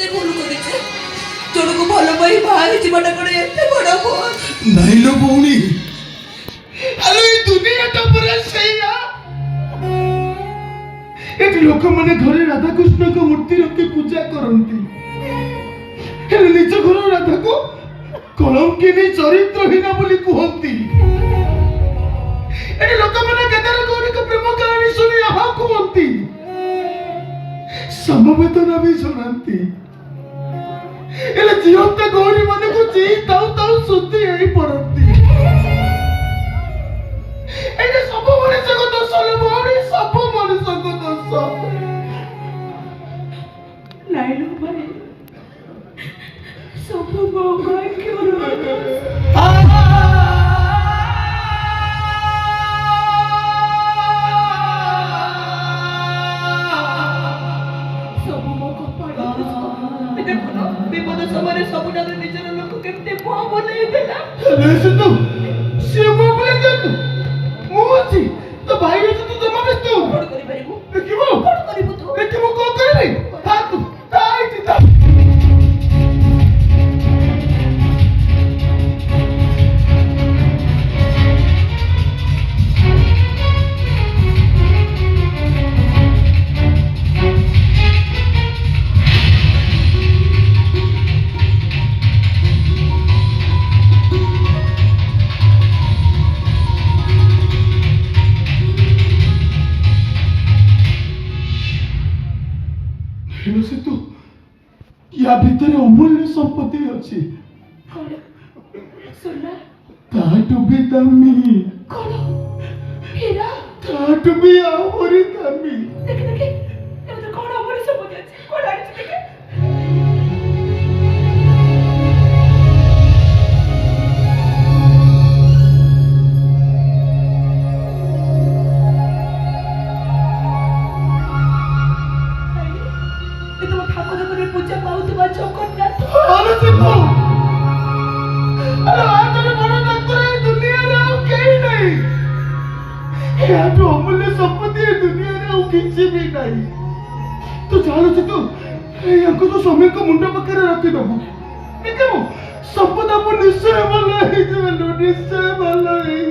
କେତେ ଭୁଲ କରିଛେ ଜଣକୁ ଭଲ ପାଇ ବାହା ହେଇଯିବାଟା କଣ ଏତେ ବଡ଼ ଭୁଲ? ନାଇଁ ଲୋ ଭଉଣୀ, ଆଲୋ ଏ ଦୁନିଆଟା ପୁରା ସେଇଆ। ଏଠି ଲୋକମାନେ ଘରେ ରାଧାକୃଷ୍ଣଙ୍କ ମୂର୍ତ୍ତି ରଖି ପୂଜା କରନ୍ତି, ହେଲେ ନିଜ ଘର ରାଧାକୁ କଳଙ୍କିନୀ ଚରିତ୍ରହୀନ ବୋଲି କୁହନ୍ତି। ଏଠି ଲୋକମାନେ କେଦାର ଗୌରୀଙ୍କ ପ୍ରେମ କାହାଣୀ ଶୁଣି ଆହା କୁହନ୍ତି, ସମବେଦନା ବି ଶୁଣାନ୍ତି, ହେଲେ ଝିଅନ୍ତା ଗୌରୀ ମାନଙ୍କୁ ଚିହି ତାଉ ତାଉ ଶୁଦ୍ଧି ହେଇ ପଡନ୍ତି। ଏଇଟା ସବୁ ମଣିଷଙ୍କ ଦୋଷ ଲୋ ଭଉଣୀ, ସବୁ ମଣିଷଙ୍କ ଦୋଷ। ନାଇଲୋ ଭାଇ, ସବୁ ମୋ ଭାଗ୍ୟର ସବୁ ମୋ କପାଳ। ଦେଖୁନ ବିପଦ ସମୟରେ ସବୁଠାରୁ ନିଜର ଲୋକ କେମିତି ମୁହଁ ବନେଇ ଦେଲା। ସିଏ ମୋ ଉପରେ ଦେଖୁ, ମୁଁ ଅଛି, ତୋ ଭାଇ ଅଛି, ତୁ ଜମା ବ୍ୟସ୍ତ ହଉ। କଣ କରିପାରିବୁ? ଦେଖିବୁ କଣ କରିବୁ ତୁ? ଦେଖିବୁ କଣ କରିବି? ଥା ତୁ, ଥା ଏଇଠି ଥା। या भितर अमूल्य संपत्ति अच्छी, କଣ? ସୁନା? ताटू भी दामी, କଣ? ହୀରା? ताटू भी आहुरी दामी। ଦେଖେ ଦେଖେ ଏମିତି କଣ ଆମର ସବୁ ଅଛି? କଣ ଆଣିଛି ଦେଖେ? ଏ ତମ ଠାକୁରଙ୍କର ପୂଜା ପାଉଥିବା ଜଗନ୍ନାଥ। अरे देखो, अरे आजरे बड़ा डॉक्टर है दुनिया में और कहीं नहीं। यार जो अमूल्य संपत्ति है दुनिया में वो किसी भी नहीं। तो चालो चितो, याको तो समय को मुंडा पकड़े रखी दो। देखो, संपदा पर निश्चय वाला है जो निश्चय वाला है।